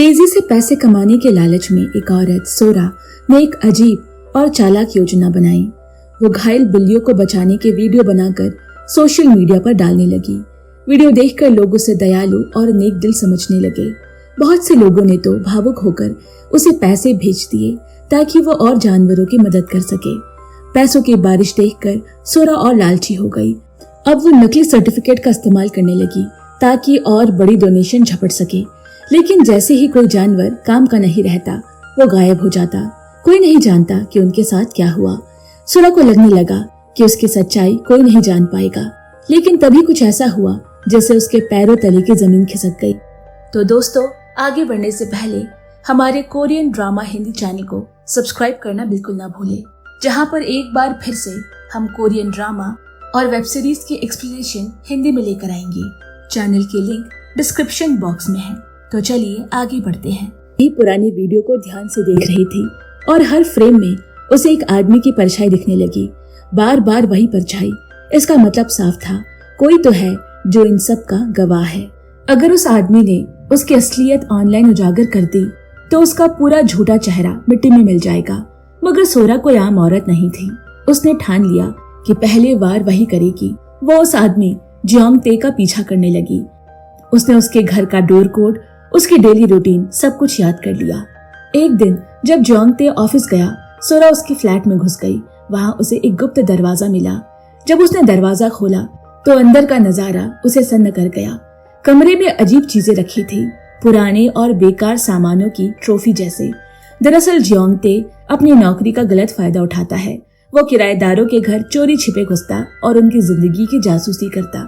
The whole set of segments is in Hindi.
तेजी से पैसे कमाने के लालच में एक औरत सोरा ने एक अजीब और चालाक योजना बनाई। वो घायल बिल्लियों को बचाने के वीडियो बनाकर सोशल मीडिया पर डालने लगी। वीडियो देखकर लोग उसे दयालु और नेक दिल समझने लगे। बहुत से लोगों ने तो भावुक होकर उसे पैसे भेज दिए ताकि वो और जानवरों की मदद कर सके। पैसों की बारिश देखकर सोरा और लालची हो गई। अब वो नकली सर्टिफिकेट का इस्तेमाल करने लगी ताकि और बड़ी डोनेशन झपट सके। लेकिन जैसे ही कोई जानवर काम का नहीं रहता, वो गायब हो जाता। कोई नहीं जानता कि उनके साथ क्या हुआ। सोरा को लगने लगा कि उसकी सच्चाई कोई नहीं जान पाएगा। लेकिन तभी कुछ ऐसा हुआ जैसे उसके पैरों तले की जमीन खिसक गई। तो दोस्तों, आगे बढ़ने से पहले हमारे कोरियन ड्रामा हिंदी चैनल को सब्सक्राइब करना बिल्कुल ना भूलें, जहां पर एक बार फिर से हम कोरियन ड्रामा और वेब सीरीज की एक्सप्लेनेशन हिंदी में लेकर आएंगे। चैनल की लिंक डिस्क्रिप्शन बॉक्स में है। तो चलिए आगे बढ़ते हैं। ये पुरानी वीडियो को ध्यान से देख रही थी और हर फ्रेम में उसे एक आदमी की परछाई दिखने लगी। बार बार वही परछाई। इसका मतलब साफ था, कोई तो है जो इन सब का गवाह है। अगर उस आदमी ने उसकी असलियत ऑनलाइन उजागर कर दी तो उसका पूरा झूठा चेहरा मिट्टी में मिल जाएगा। मगर सोरा कोई आम औरत नहीं थी। उसने ठान लिया कि पहले बार वही करेगी। वो उस आदमी जियोंग ते का पीछा करने लगी। उसने उसके घर का डोर कोड, उसकी डेली रूटीन सब कुछ याद कर लिया। एक दिन जब जियोंग ते ऑफिस गया, सोरा उसके फ्लैट में घुस गई। वहां उसे एक गुप्त दरवाजा मिला। जब उसने दरवाजा खोला तो अंदर का नजारा उसे सन्न कर गया। कमरे में अजीब चीजें रखी थी, पुराने और बेकार सामानों की ट्रॉफी जैसे। दरअसल जियोंग ते अपनी नौकरी का गलत फायदा उठाता है। वो किराएदारों के घर चोरी छिपे घुसता और उनकी जिंदगी की जासूसी करता।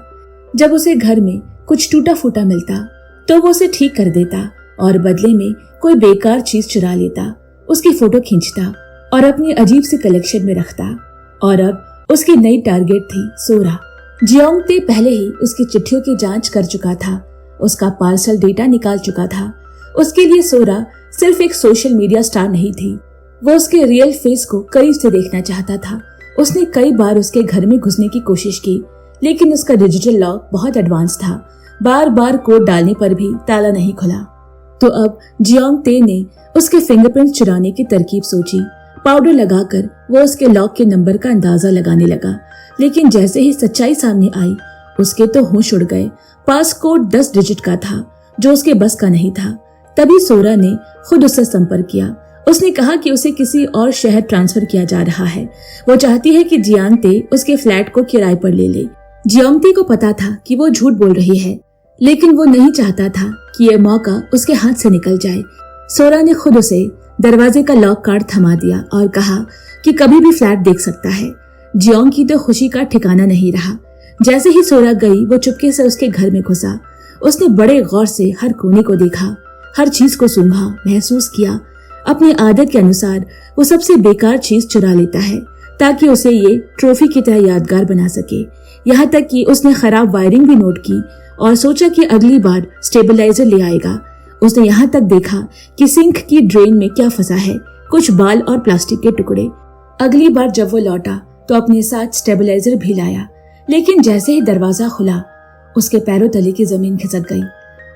जब उसे घर में कुछ टूटा फूटा मिलता तो वो उसे ठीक कर देता और बदले में कोई बेकार चीज चुरा लेता, उसकी फोटो खींचता और अपनी अजीब सी कलेक्शन में रखता। और अब उसकी नई टारगेट थी सोरा। जियोंग ते पहले ही उसकी चिट्ठियों की जांच कर चुका था, उसका पार्सल डेटा निकाल चुका था। उसके लिए सोरा सिर्फ एक सोशल मीडिया स्टार नहीं थी, वो उसके रियल फेस को करीब से देखना चाहता था। उसने कई बार उसके घर में घुसने की कोशिश की, लेकिन उसका डिजिटल लॉक बहुत एडवांस था। बार बार कोड डालने पर भी ताला नहीं खुला। तो अब जियोंग ते ने उसके फिंगरप्रिंट चुराने की तरकीब सोची। पाउडर लगाकर वो उसके लॉक के नंबर का अंदाजा लगाने लगा। लेकिन जैसे ही सच्चाई सामने आई, उसके तो होश उड़ गए। पास कोड 10 डिजिट का था, जो उसके बस का नहीं था। तभी सोरा ने खुद उससे संपर्क किया। उसने कहा कि उसे किसी और शहर ट्रांसफर किया जा रहा है। वो चाहती है कि जियोंग ते उसके फ्लैट को किराए पर ले ले। जियोंग ते को पता था कि वो झूठ बोल रही है, लेकिन वो नहीं चाहता था कि यह मौका उसके हाथ से निकल जाए। सोरा ने खुद उसे दरवाजे का लॉक कार्ड थमा दिया और कहा कि कभी भी फ्लैट देख सकता है। जियोंग की तो खुशी का ठिकाना नहीं रहा। जैसे ही सोरा गई, वो चुपके से उसके घर में घुसा। उसने बड़े गौर से हर कोने को देखा, हर चीज को सूंघा, महसूस किया। अपनी आदत के अनुसार वो सबसे बेकार चीज चुरा लेता है ताकि उसे ये ट्रॉफी की तरह यादगार बना सके। यहाँ तक कि उसने खराब वायरिंग भी नोट की और सोचा कि अगली बार स्टेबलाइजर ले आएगा। उसने यहाँ तक देखा कि सिंक की ड्रेन में क्या फंसा है, कुछ बाल और प्लास्टिक के टुकड़े। अगली बार जब वो लौटा तो अपने साथ स्टेबलाइजर भी लाया। लेकिन जैसे ही दरवाजा खुला, उसके पैरों तले की जमीन खिसक गई।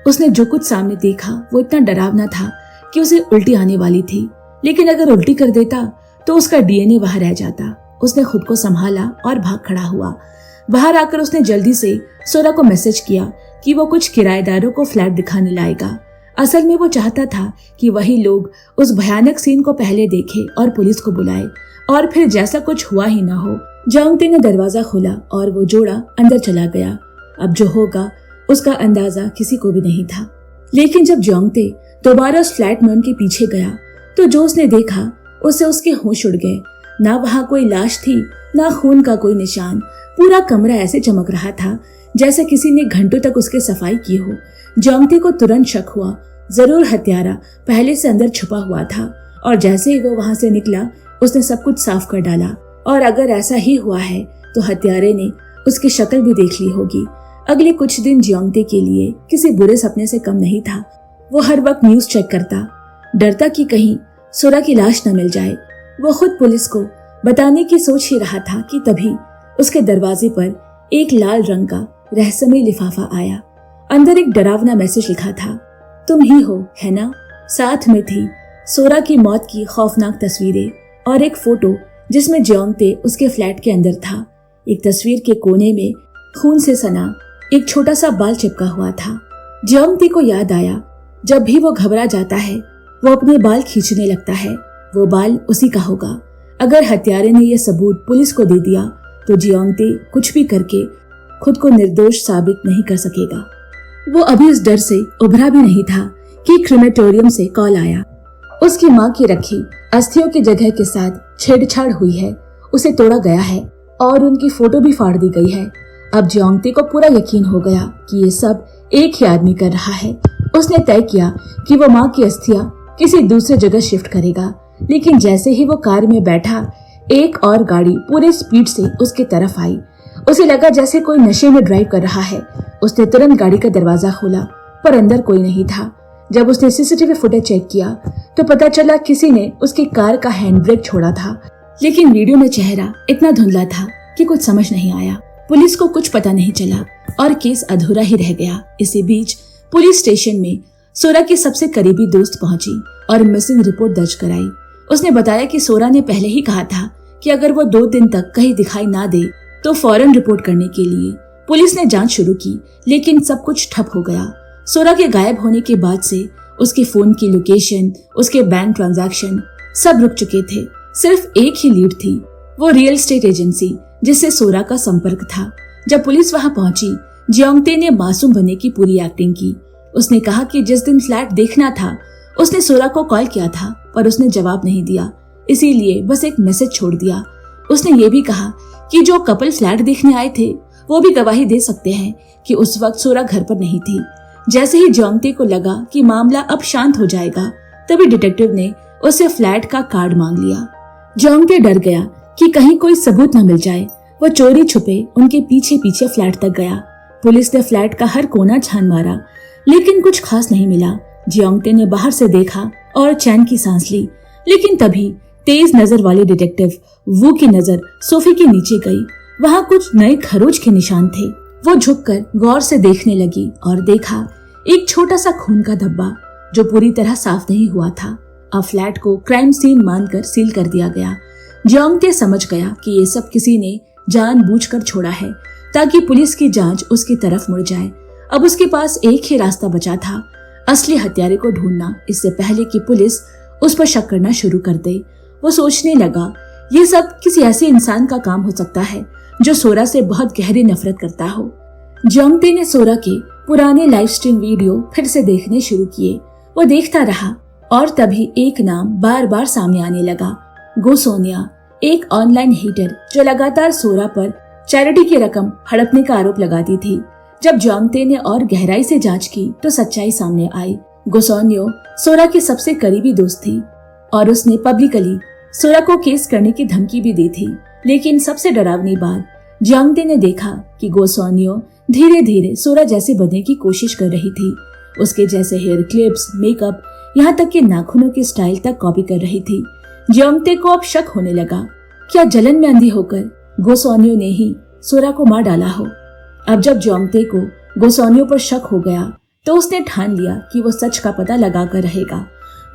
उसने जो कुछ सामने देखा वो इतना डरावना था कि उसे उल्टी आने वाली थी। लेकिन अगर उल्टी कर देता तो उसका डीएनए वहां रह जाता। उसने खुद को संभाला और भाग खड़ा हुआ। बाहर आकर उसने जल्दी से सोरा को मैसेज किया कि वो कुछ किराएदारों को फ्लैट दिखाने लाएगा। असल में वो चाहता था कि वही लोग उस भयानक सीन को पहले देखें और पुलिस को बुलाए, और फिर जैसा कुछ हुआ ही ना हो। जियोंग ते ने दरवाजा खोला और वो जोड़ा अंदर चला गया। अब जो होगा उसका अंदाजा किसी को भी नहीं था। लेकिन जब जियोंग ते दोबारा उस फ्लैट में उनके पीछे गया तो जो उसने देखा उससे उसके होश उड़ गए। ना वहां कोई लाश थी, ना खून का कोई निशान। पूरा कमरा ऐसे चमक रहा था जैसे किसी ने घंटों तक उसकी सफाई की हो। जियोंग ते को तुरंत शक हुआ, जरूर हत्यारा पहले से अंदर छुपा हुआ था। और जैसे ही वो वहां से निकला, उसने सब कुछ साफ कर डाला। और अगर ऐसा ही हुआ है तो हत्यारे ने उसकी शक्ल भी देख ली होगी। अगले कुछ दिन जियोंग ते के लिए किसी बुरे सपने से कम नहीं था। वो हर वक्त न्यूज चेक करता, डरता कि कहीं सोरा की लाश न मिल जाए। वो खुद पुलिस को बताने की सोच ही रहा था कि तभी उसके दरवाजे पर एक लाल रंग का रहस्यमय लिफाफा आया। अंदर एक डरावना मैसेज लिखा था, तुम ही हो, है ना? साथ में थी सोरा की मौत की खौफनाक तस्वीरें और एक फोटो जिसमें जियोंगते उसके फ्लैट के अंदर था। एक तस्वीर के कोने में खून से सना एक छोटा सा बाल चिपका हुआ था। जियोंगते को याद आया, जब भी वो घबरा जाता है वो अपने बाल खींचने लगता है। वो बाल उसी का होगा। अगर हत्यारे ने यह सबूत पुलिस को दे दिया तो जियोंगते कुछ भी करके खुद को निर्दोष साबित नहीं कर सकेगा। वो अभी इस डर से उभरा भी नहीं था कि क्रिमेटोरियम से कॉल आया। उसकी माँ की रखी अस्थियों की जगह के साथ छेड़छाड़ हुई है, उसे तोड़ा गया है और उनकी फोटो भी फाड़ दी गई है। अब जियोंगते को पूरा यकीन हो गया कि ये सब एक ही आदमी कर रहा है। उसने तय किया कि वो माँ की अस्थियां किसी दूसरे जगह शिफ्ट करेगा, लेकिन जैसे ही वो कार में बैठा एक और गाड़ी पूरे स्पीड से उसकी तरफ आई। उसे लगा जैसे कोई नशे में ड्राइव कर रहा है। उसने तुरंत गाड़ी का दरवाजा खोला पर अंदर कोई नहीं था। जब उसने सीसीटीवी फुटेज चेक किया तो पता चला किसी ने उसकी कार का हैंड ब्रेक छोड़ा था, लेकिन वीडियो में चेहरा इतना धुंधला था कि कुछ समझ नहीं आया। पुलिस को कुछ पता नहीं चला और केस अधूरा ही रह गया। इसी बीच पुलिस स्टेशन में सोरा की सबसे करीबी दोस्त पहुंची और मिसिंग रिपोर्ट दर्ज कराई। उसने बताया कि सोरा ने पहले ही कहा था कि अगर वो 2 दिन तक कहीं दिखाई ना दे तो फौरन रिपोर्ट करने के लिए। पुलिस ने जांच शुरू की, लेकिन सब कुछ ठप हो गया। सोरा के गायब होने के बाद से उसके फोन की लोकेशन, उसके बैंक ट्रांजैक्शन सब रुक चुके थे। सिर्फ एक ही लीड थी, वो रियल एस्टेट एजेंसी जिससे सोरा का संपर्क था। जब पुलिस वहां पहुंची, जियोंगते ने मासूम बनने की पूरी एक्टिंग की। उसने कहा कि जिस दिन फ्लैट देखना था उसने सोरा को कॉल किया था, पर उसने जवाब नहीं दिया, इसीलिए बस एक मैसेज छोड़ दिया। उसने ये भी कहा कि जो कपल फ्लैट देखने आए थे वो भी गवाही दे सकते हैं कि उस वक्त सोरा घर पर नहीं थी। जैसे ही जियोंगते को लगा कि मामला अब शांत हो जाएगा, तभी डिटेक्टिव ने उससे फ्लैट का कार्ड मांग लिया। जियोंगते डर गया कि कहीं कोई सबूत न मिल जाए। वो चोरी छुपे उनके पीछे पीछे फ्लैट तक गया। पुलिस ने फ्लैट का हर कोना छान मारा, लेकिन कुछ खास नहीं मिला। जियोंगते ने बाहर से देखा और चैन की सांस ली, लेकिन तभी तेज नजर वाले डिटेक्टिव वू की नजर सोफे के नीचे गई। वहाँ कुछ नए खरोच के निशान थे। वो झुककर गौर से देखने लगी और देखा एक छोटा सा खून का धब्बा जो पूरी तरह साफ नहीं हुआ था। अब फ्लैट को क्राइम सीन मानकर सील कर दिया गया। जियोंगते समझ गया कि ये सब किसी ने जानबूझकर छोड़ा है ताकि पुलिस की जांच उसकी तरफ मुड़ जाए। अब उसके पास एक ही रास्ता बचा था, असली हत्यारे को ढूंढना, इससे पहले कि पुलिस उस पर शक करना शुरू कर दे। वो सोचने लगा ये सब किसी ऐसे इंसान का काम हो सकता है जो सोरा से बहुत गहरी नफरत करता हो। जियोंगते ने सोरा के पुराने लाइव स्ट्रीम वीडियो फिर से देखने शुरू किए। वो देखता रहा और तभी एक नाम बार बार सामने आने लगा, गो सोनिया, एक ऑनलाइन हेटर जो लगातार सोरा पर चैरिटी की रकम हड़पने का आरोप लगाती थी। जब जियोंगते ने और गहराई से जांच की तो सच्चाई सामने आई। गोसोनियो सोरा की सबसे करीबी दोस्त थी और उसने पब्लिकली सोरा को केस करने की धमकी भी दी थी। लेकिन सबसे डरावनी बात, जियोंगते ने देखा कि गोसोनियो धीरे धीरे सोरा जैसे बनने की कोशिश कर रही थी। उसके जैसे हेयर क्लिप्स, मेकअप, यहाँ तक कि नाखूनों की स्टाइल तक कॉपी कर रही थी। जियोंगते को अब शक होने लगा, क्या जलन में अंधी होकर गोसोनियो ने ही सोरा को मार डाला हो। अब जब जियोंगते को गोसोनियो पर शक हो गया तो उसने ठान लिया कि वो सच का पता लगाकर रहेगा।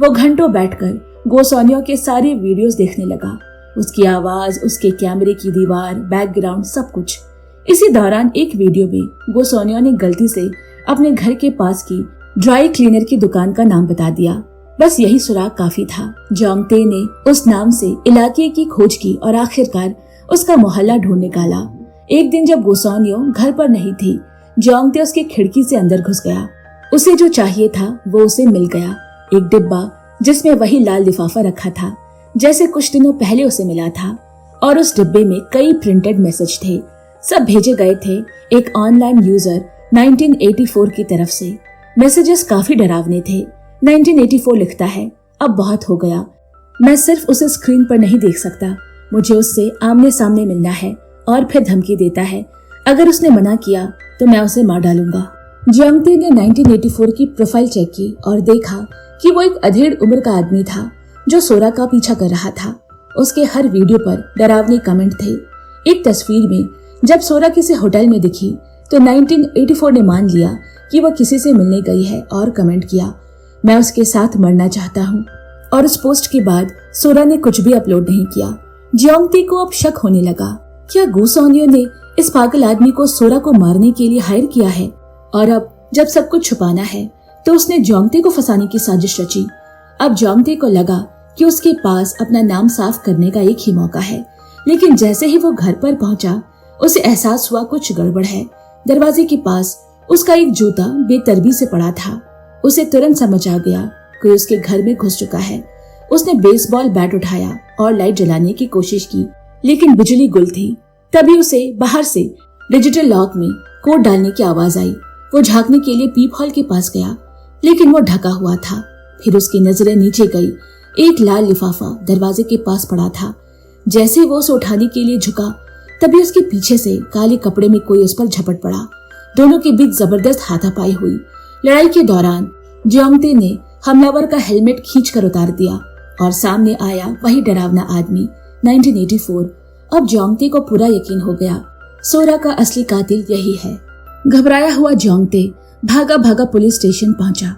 वो घंटों बैठकर गोसोनियो के सारे वीडियोस देखने लगा, उसकी आवाज, उसके कैमरे की दीवार, बैकग्राउंड, सब कुछ। इसी दौरान एक वीडियो में गोसोनियो ने गलती से अपने घर के पास की ड्राई क्लीनर की दुकान का नाम बता दिया। बस यही सुराग काफी था। जियोंगते ने उस नाम से इलाके की खोज की और आखिरकार उसका मोहल्ला ढूंढ निकाला। एक दिन जब गोसोनियो घर पर नहीं थी, जियोंगते उसकी खिड़की से अंदर घुस गया। उसे जो चाहिए था वो उसे मिल गया, एक डिब्बा जिसमें वही लाल लिफाफा रखा था जैसे कुछ दिनों पहले उसे मिला था। और उस डिब्बे में कई प्रिंटेड मैसेज थे, सब भेजे गए थे एक ऑनलाइन यूजर 1984 की तरफ से। मैसेजेस काफी डरावने थे। 1984 लिखता है, अब बहुत हो गया, मैं सिर्फ उसे स्क्रीन पर नहीं देख सकता, मुझे उससे आमने सामने मिलना है। और फिर धमकी देता है, अगर उसने मना किया तो मैं उसे मार डालूंगा। जियोंगते ने 1984 की प्रोफाइल चेक की और देखा कि वो एक अधेड़ उम्र का आदमी था जो सोरा का पीछा कर रहा था। उसके हर वीडियो पर डरावने कमेंट थे। एक तस्वीर में जब सोरा किसी होटल में दिखी तो 1984 ने मान लिया कि वो किसी से मिलने गई है और कमेंट किया, मैं उसके साथ मरना चाहता हूँ। और उस पोस्ट के बाद सोरा ने कुछ भी अपलोड नहीं किया। जियोंगते को अब शक होने लगा, क्या गो सॉन्यो ने इस पागल आदमी को सोरा को मारने के लिए हायर किया है, और अब जब सब कुछ छुपाना है तो उसने जियोंगते को फंसाने की साजिश रची। अब जियोंगते को लगा कि उसके पास अपना नाम साफ करने का एक ही मौका है, लेकिन जैसे ही वो घर पर पहुंचा उसे एहसास हुआ कुछ गड़बड़ है। दरवाजे के पास उसका एक जूता बेतरतीबी से पड़ा था। उसे तुरंत समझ आ गया कोई उसके घर में घुस चुका है। उसने बेसबॉल बैट उठाया और लाइट जलाने की कोशिश की, लेकिन बिजली गुल थी। तभी उसे बाहर से डिजिटल लॉक में कोड डालने की आवाज आई। वो झांकने के लिए पीप हॉल के पास गया, लेकिन वो ढका हुआ था। फिर उसकी नजरें नीचे गई। एक लाल लिफाफा दरवाजे के पास पड़ा था। जैसे वो उसे उठाने के लिए झुका, तभी उसके पीछे से काले कपड़े में कोई उस पर झपट पड़ा। दोनों के बीच जबरदस्त हाथापाई हुई। लड़ाई के दौरान जियोंगते ने हमलावर का हेलमेट खींचकर उतार दिया और सामने आया वही डरावना आदमी 1984। अब जियोंगते को पूरा यकीन हो गया, सोरा का असली कातिल यही है। घबराया हुआ जियोंगते भागा भागा पुलिस स्टेशन पहुंचा।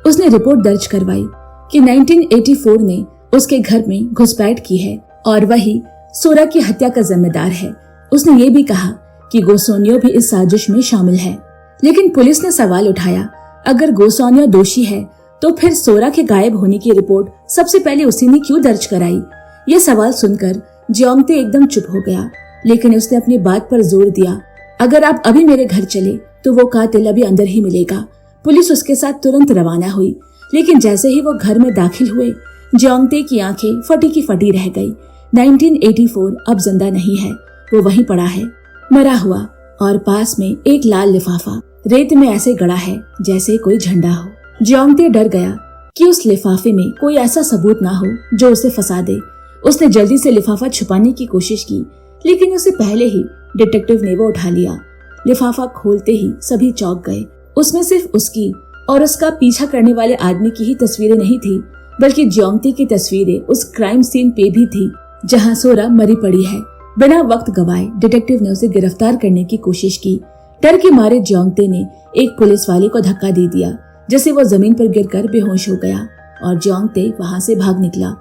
उसने रिपोर्ट दर्ज करवाई कि 1984 ने उसके घर में घुसपैठ की है और वही सोरा की हत्या का जिम्मेदार है। उसने ये भी कहा कि गो सॉन्यो भी इस साजिश में शामिल है। लेकिन पुलिस ने सवाल उठाया, अगर गो सॉन्यो दोषी है तो फिर सोरा के गायब होने की रिपोर्ट सबसे पहले उसी ने क्यों दर्ज कराई? ये सवाल सुनकर जियोंगते एकदम चुप हो गया, लेकिन उसने अपनी बात पर जोर दिया, अगर आप अभी मेरे घर चले तो वो कातिल अभी अंदर ही मिलेगा। पुलिस उसके साथ तुरंत रवाना हुई, लेकिन जैसे ही वो घर में दाखिल हुए जियोंगते की आंखें फटी की फटी रह गई। 1984 अब जिंदा नहीं है, वो वहीं पड़ा है, मरा हुआ, और पास में एक लाल लिफाफा रेत में ऐसे गड़ा है जैसे कोई झंडा हो। जियोंगते डर गया कि उस लिफाफे में कोई ऐसा सबूत ना हो जो उसे फंसा दे। उसने जल्दी से लिफाफा छुपाने की कोशिश की, लेकिन उसे पहले ही डिटेक्टिव ने वो उठा लिया। लिफाफा खोलते ही सभी चौंक गए। उसमें सिर्फ उसकी और उसका पीछा करने वाले आदमी की ही तस्वीरें नहीं थी, बल्कि जियोंगते की तस्वीरें उस क्राइम सीन पे भी थी जहां सोरा मरी पड़ी है। बिना वक्त गवाए डिटेक्टिव ने उसे गिरफ्तार करने की कोशिश की। डर के मारे जियोंगते ने एक पुलिस वाले को धक्का दे दिया, जिससे वो जमीन पर गिरकर बेहोश हो गया और जियोंगते वहां से भाग निकला।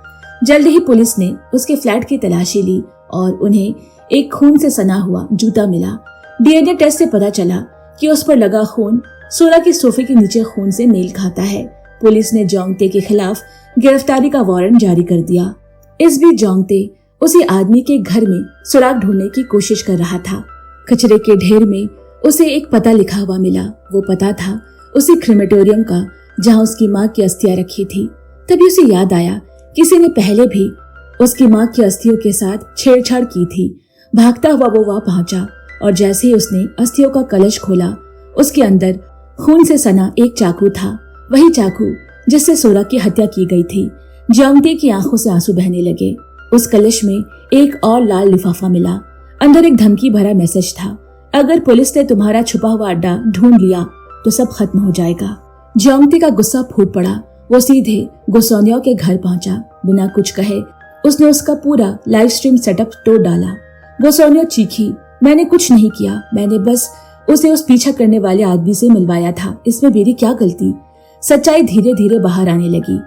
जल्द ही पुलिस ने उसके फ्लैट की तलाशी ली और उन्हें एक खून से सना हुआ जूता मिला। डीएनए टेस्ट से पता चला कि उस पर लगा खून सोरा के सोफे के नीचे खून से मेल खाता है। पुलिस ने जियोंगते के खिलाफ गिरफ्तारी का वारंट जारी कर दिया। इस बीच जियोंगते उसी आदमी के घर में सुराग ढूंढने की कोशिश कर रहा था। कचरे के ढेर में उसे एक पता लिखा हुआ मिला। वो पता था उसी क्रिमेटोरियम का जहां उसकी माँ की अस्थियां रखी थी। तभी उसे याद आया किसी ने पहले भी उसकी माँ की अस्थियों के साथ छेड़छाड़ की थी। भागता हुआ वो वहां पहुंचा और जैसे ही उसने अस्थियों का कलश खोला, उसके अंदर खून से सना एक चाकू था, वही चाकू जिससे सोरा की हत्या की गई थी। जियोंगते की आंखों से आंसू बहने लगे। उस कलश में एक और लाल लिफाफा मिला। अंदर एक धमकी भरा मैसेज था, अगर पुलिस ने तुम्हारा छुपा हुआ अड्डा ढूंढ लिया तो सब खत्म हो जाएगा। जियोंगते का गुस्सा फूट पड़ा। वो सीधे गो सॉन्यो के घर पहुंचा। बिना कुछ कहे उसने उसका पूरा लाइव स्ट्रीम सेटअप तोड़ डाला। गो सॉन्यो चीखी, मैंने कुछ नहीं किया, मैंने बस उसे उस पीछा करने वाले आदमी से मिलवाया था, इसमें मेरी क्या गलती। सच्चाई धीरे धीरे बाहर आने लगी।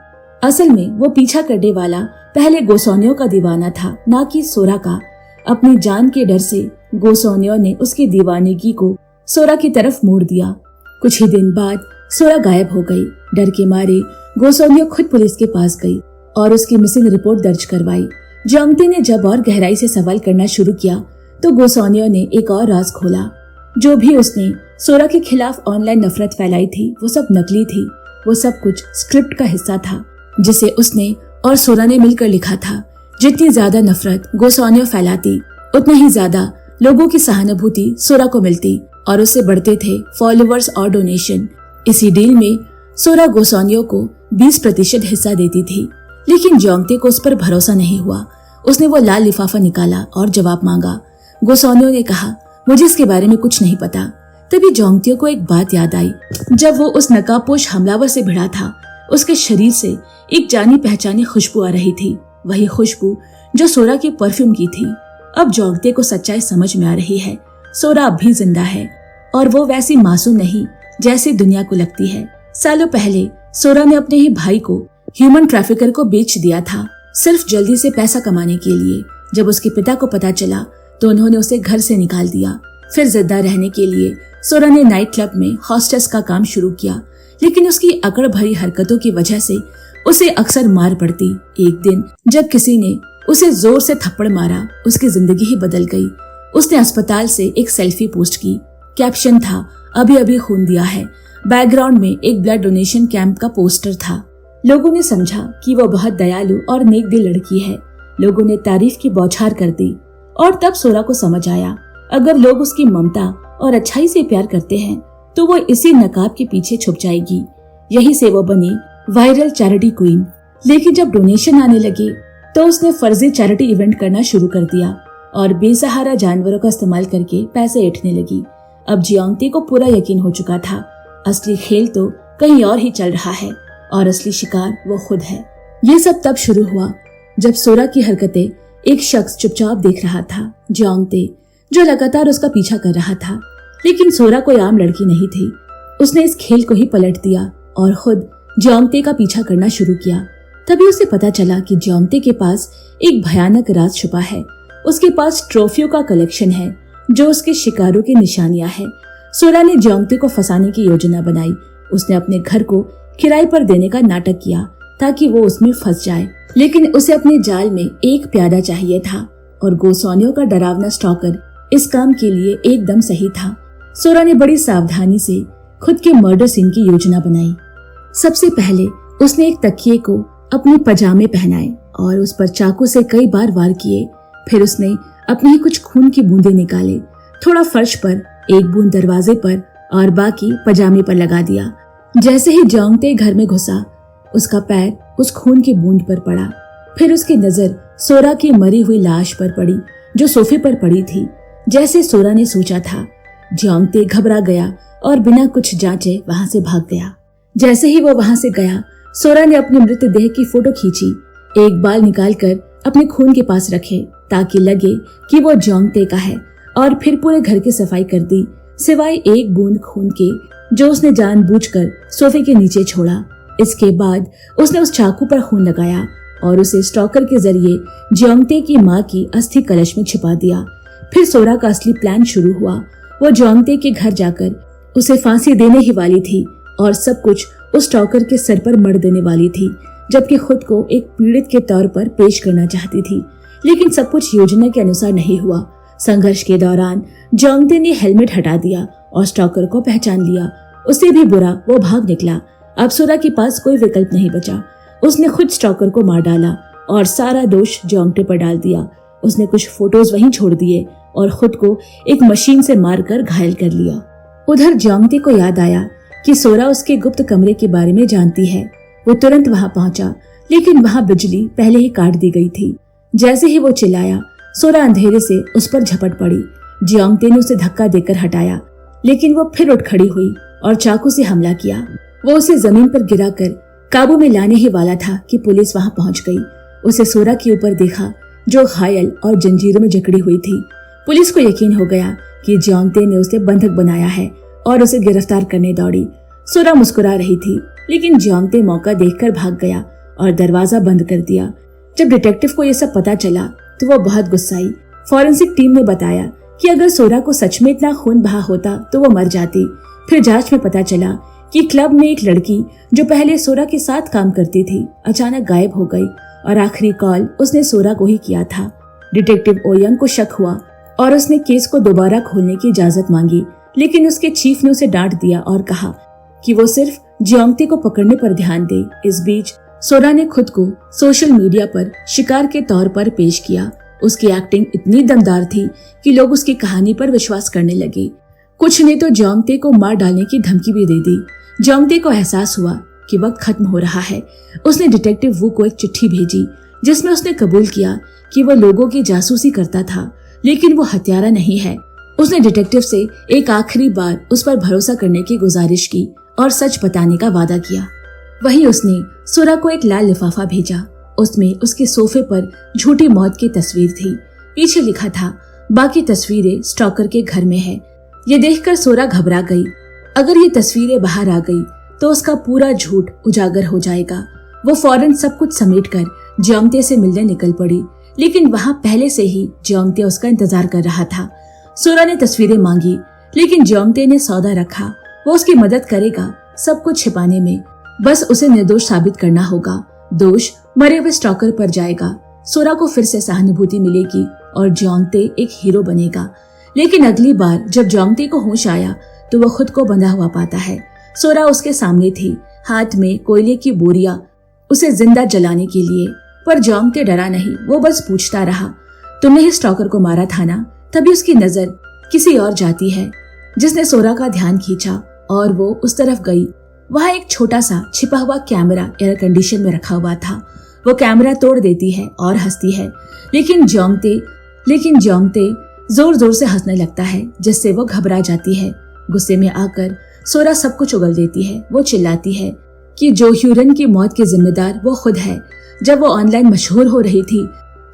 असल में वो पीछा करने वाला पहले गो सॉन्यो का दीवाना था, ना कि सोरा का। अपनी जान के डर से गो सॉन्यो ने उसकी दीवानगी को सोरा की तरफ मोड़ दिया। कुछ ही दिन बाद सोरा गायब हो गई। डर के मारे गो सॉन्यो खुद पुलिस के पास गई और उसकी मिसिंग रिपोर्ट दर्ज करवाई। जियोंगते ने जब और गहराई से सवाल करना शुरू किया तो गो सॉन्यो ने एक और राज खोला। जो भी उसने सोरा के खिलाफ ऑनलाइन नफरत फैलाई थी वो सब नकली थी। वो सब कुछ स्क्रिप्ट का हिस्सा था जिसे उसने और सोरा ने मिलकर लिखा था। जितनी ज्यादा नफरत गो सॉन्यो फैलाती, उतना ही ज्यादा लोगों की सहानुभूति सोरा को मिलती और उससे बढ़ते थे फॉलोअर्स और डोनेशन। इसी डील में सोरा गो सॉन्यो को 20% हिस्सा देती थी, लेकिन जियोंगते को उस पर भरोसा नहीं हुआ। उसने वो लाल लिफाफा निकाला और जवाब मांगा। गो सॉन्यो ने कहा, मुझे इसके बारे में कुछ नहीं पता। तभी जियोंगते को एक बात याद आई। जब वो उस नकाबपोश हमलावर से भिड़ा था, उसके शरीर से एक जानी पहचानी खुशबू आ रही थी, वही खुशबू जो सोरा की परफ्यूम की थी। अब जियोंगते को सच्चाई समझ में आ रही है। सोरा अब भी जिंदा है और वो वैसी मासूम नहीं जैसी दुनिया को लगती है। सालों पहले सोरा ने अपने ही भाई को ह्यूमन ट्रैफिकर को बेच दिया था, सिर्फ जल्दी से पैसा कमाने के लिए। जब उसके पिता को पता चला तो उन्होंने उसे घर से निकाल दिया। फिर जिंदा रहने के लिए सोरा ने नाइट क्लब में हॉस्टेस का काम शुरू किया, लेकिन उसकी अकड़ भरी हरकतों की वजह से उसे अक्सर मार पड़ती। एक दिन जब किसी ने उसे जोर से थप्पड़ मारा, उसकी जिंदगी ही बदल गई। उसने अस्पताल से एक सेल्फी पोस्ट की। कैप्शन था, अभी अभी खून दिया है। बैकग्राउंड में एक ब्लड डोनेशन कैंप का पोस्टर था। लोगों ने समझा कि वो बहुत दयालु और नेक दिल लड़की है। लोगों ने तारीफ की बौछार कर दी और तब सोरा को समझ आया, अगर लोग उसकी ममता और अच्छाई से प्यार करते हैं तो वो इसी नकाब के पीछे छुप जाएगी। यही से वो बनी वायरल चैरिटी क्वीन। लेकिन जब डोनेशन आने लगे तो उसने फर्जी चैरिटी इवेंट करना शुरू कर दिया और बेसहारा जानवरों का इस्तेमाल करके पैसे ऐंठने लगी। अब जियांगते को पूरा यकीन हो चुका था, असली खेल तो कहीं और ही चल रहा है और असली शिकार वो खुद है। ये सब तब शुरू हुआ जब सोरा की हरकतें एक शख्स चुपचाप देख रहा था, जियांगते, जो लगातार उसका पीछा कर रहा था। लेकिन सोरा कोई आम लड़की नहीं थी। उसने इस खेल को ही पलट दिया और खुद जियांगते का पीछा करना शुरू किया। तभी उसे पता चला कि जियांगते के पास एक भयानक राज छुपा है। उसके पास ट्रॉफियों का कलेक्शन है जो उसके शिकारों की निशानियां हैं। सोरा ने जियांगते को फंसाने की योजना बनाई। उसने अपने घर को किराए पर देने का नाटक किया ताकि वो उसमें फंस जाए, लेकिन उसे अपने जाल में एक प्यादा चाहिए था और गोसानियों का डरावना स्टॉकर इस काम के लिए एकदम सही था। सोरा ने बड़ी सावधानी से खुद के मर्डर सीन की योजना बनाई। सबसे पहले उसने एक तकिए को अपने पजामे पहनाए और उस पर चाकू से कई बार वार किए। फिर उसने अपने ही कुछ खून की बूंदें निकाले, थोड़ा फर्श पर, एक बूंद दरवाजे पर और बाकी पजामे पर लगा दिया। जैसे ही जियांगते घर में घुसा, उसका पैर उस खून की बूंद पर पड़ा। फिर उसकी नजर सोरा की मरी हुई लाश पर पड़ी जो सोफे पर पड़ी थी। जैसे सोरा ने सोचा था, जियांगते घबरा गया और बिना कुछ जांचे वहां से भाग गया। जैसे ही वो वहां से गया, सोरा ने अपने मृतदेह की फोटो खींची, एक बाल निकालकर अपने खून के पास रखे ताकि लगे कि वो जियांगते का है, और फिर पूरे घर की सफाई कर दी सिवाय एक बूंद खून के जो उसने जानबूझकर सोफे के नीचे छोड़ा। इसके बाद उसने उस चाकू पर खून लगाया और उसे स्टॉकर के जरिए जियांगते की मां की अस्थि कलश में छिपा दिया। फिर सोरा का असली प्लान शुरू हुआ। वो जियांगते के घर जाकर उसे फांसी देने ही वाली थी और सब कुछ उस स्टॉकर के सर पर मढ़ देने वाली थी, जबकि खुद को एक पीड़ित के तौर पर पेश करना चाहती थी। लेकिन सब कुछ योजना के अनुसार नहीं हुआ। संघर्ष के दौरान जियांगते ने हेलमेट हटा दिया और स्टॉकर को पहचान लिया। उससे भी बुरा वो भाग निकला। अब सोरा के पास कोई विकल्प नहीं बचा। उसने खुद स्टॉकर को मार डाला और सारा दोष जियांगते पर डाल दिया। उसने कुछ फोटोज वहीं छोड़ दिए और खुद को एक मशीन से मारकर घायल कर लिया। उधर जियांगते को याद आया कि सोरा उसके गुप्त कमरे के बारे में जानती है। वो तुरंत वहां पहुंचा, लेकिन वहां बिजली पहले ही काट दी गई थी। जैसे ही वो चिल्लाया, सोरा अंधेरे से उस पर झपट पड़ी। जियांगते ने उसे धक्का देकर हटाया, लेकिन वो फिर उठ खड़ी हुई और चाकू से हमला किया। वो उसे जमीन पर गिराकर काबू में लाने ही वाला था कि पुलिस वहां पहुंच गई। उसे सोरा के ऊपर देखा जो घायल और जंजीरों में जकड़ी हुई थी। पुलिस को यकीन हो गया कि जियांगते ने उसे बंधक बनाया है और उसे गिरफ्तार करने दौड़ी। सोरा मुस्कुरा रही थी, लेकिन जियांगते मौका देखकर भाग गया और दरवाजा बंद कर दिया। जब डिटेक्टिव को यह सब पता चला तो वो बहुत गुस्साई। फॉरेंसिक टीम ने बताया कि अगर सोरा को सच में इतना खून बहा होता तो वो मर जाती। फिर जांच में पता चला कि क्लब में एक लड़की जो पहले सोरा के साथ काम करती थी अचानक गायब हो गई और आखिरी कॉल उसने सोरा को ही किया था। डिटेक्टिव ओयंग को शक हुआ और उसने केस को दोबारा खोलने की इजाजत मांगी, लेकिन उसके चीफ ने उसे डांट दिया और कहा कि वो सिर्फ जियांगते को पकड़ने पर ध्यान दे। इस बीच सोरा ने खुद को सोशल मीडिया पर शिकार के तौर पर पेश किया। उसकी एक्टिंग इतनी दमदार थी कि लोग उसकी कहानी पर विश्वास करने लगे। कुछ ने तो जियांगते को मार डालने की धमकी भी दे दी। जियांगते को एहसास हुआ कि वक्त खत्म हो रहा है। उसने डिटेक्टिव वू को एक चिट्ठी भेजी जिसमें उसने कबूल किया कि वो लोगों की जासूसी करता था, लेकिन वो हत्यारा नहीं है। उसने डिटेक्टिव से एक आखिरी बार उस पर भरोसा करने की गुजारिश की और सच बताने का वादा किया। वहीं उसने सोरा को एक लाल लिफाफा भेजा। उसमें उसके सोफे पर झूठी मौत की तस्वीर थी। पीछे लिखा था, बाकी तस्वीरें स्टॉकर के घर में है। ये देखकर सोरा घबरा गई। अगर ये तस्वीरें बाहर आ गई तो उसका पूरा झूठ उजागर हो जाएगा। वो फौरन सब कुछ समेटकर जियोंगते से मिलने निकल पड़ी, लेकिन वहां पहले से ही जियोंगते उसका इंतजार कर रहा था। सोरा ने तस्वीरें मांगी, लेकिन जियोंगते ने सौदा रखा। वो उसकी मदद करेगा सब कुछ छिपाने में, बस उसे निर्दोष साबित करना होगा। दोष मरे हुए स्टॉकर पर जाएगा। सोरा को फिर से सहानुभूति मिलेगी और जियोंगते एक हीरो बनेगा। लेकिन अगली बार जब जियोंगते को होश आया तो वह खुद को बंधा हुआ पाता है। सोरा उसके सामने थी, हाथ में कोयले की बोरियां उसे जिंदा जलाने के लिए। पर जियोंगते डरा नहीं, वो बस पूछता रहा, तुमने ही स्टॉकर को मारा था ना? तभी उसकी नजर किसी और जाती है, जिसने सोरा का ध्यान खींचा और वो उस तरफ गई। वहाँ एक छोटा सा छिपा हुआ कैमरा एयर कंडीशन में रखा हुआ था। वो कैमरा तोड़ देती है और हंसती है, लेकिन जियोंगते जोर जोर से हंसने लगता है, जिससे वो घबरा जाती है। गुस्से में आकर सोरा सब कुछ उगल देती है। वो चिल्लाती है कि जो ह्यूरन की मौत के जिम्मेदार वो खुद है। जब वो ऑनलाइन मशहूर हो रही थी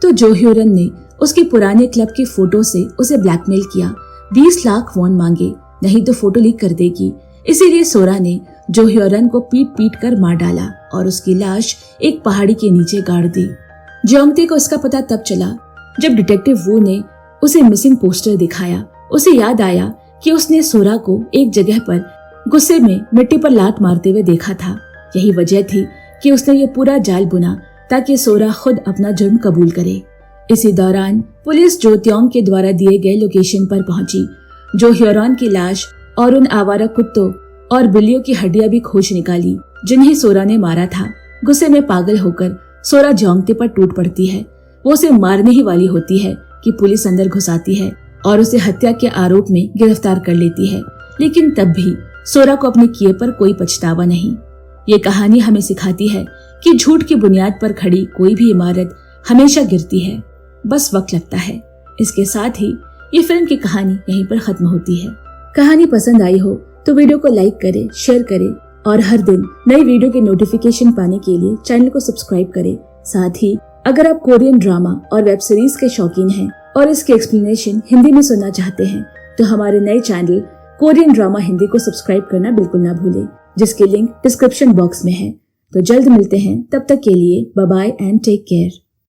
तो जो ह्यूरन ने उसके पुराने क्लब की फोटो से उसे ब्लैकमेल किया। 20 लाख वॉन मांगे, नहीं तो फोटो लीक कर देगी। इसीलिए सोरा ने जो ह्यूरन को पीट पीट कर मार डाला और उसकी लाश एक पहाड़ी के नीचे गाड़ दी। जियोंगते को इसका पता तब चला जब डिटेक्टिव वू ने उसे मिसिंग पोस्टर दिखाया। उसे याद आया कि उसने सोरा को एक जगह पर गुस्से में मिट्टी पर लात मारते हुए देखा था। यही वजह थी कि उसने ये पूरा जाल बुना ताकि सोरा खुद अपना जुर्म कबूल करे। इसी दौरान पुलिस जो त्योंग के द्वारा दिए गए लोकेशन पर पहुंची। जो ह्यूरन की लाश और उन आवारा कुत्तों और बिल्लियों की हड्डियां भी खोज निकाली, जिन्हें सोरा ने मारा था। गुस्से में पागल होकर सोरा जियोंगते पर टूट पड़ती है। वो उसे मारने ही वाली होती है कि पुलिस अंदर घुस आती है और उसे हत्या के आरोप में गिरफ्तार कर लेती है। लेकिन तब भी सोरा को अपने किए पर कोई पछतावा नहीं। ये कहानी हमें सिखाती है कि झूठ की बुनियाद पर खड़ी कोई भी इमारत हमेशा गिरती है, बस वक्त लगता है। इसके साथ ही ये फिल्म की कहानी यहीं पर खत्म होती है। कहानी पसंद आई हो तो वीडियो को लाइक करें, शेयर करें और हर दिन नई वीडियो के नोटिफिकेशन पाने के लिए चैनल को सब्सक्राइब करें। साथ ही अगर आप कोरियन ड्रामा और वेब सीरीज के शौकीन हैं और इसके एक्सप्लेनेशन हिंदी में सुनना चाहते हैं तो हमारे नए चैनल कोरियन ड्रामा हिंदी को सब्सक्राइब करना बिल्कुल ना भूलें, जिसकी लिंक डिस्क्रिप्शन बॉक्स में है। तो जल्द मिलते हैं, तब तक के लिए bye bye and take care.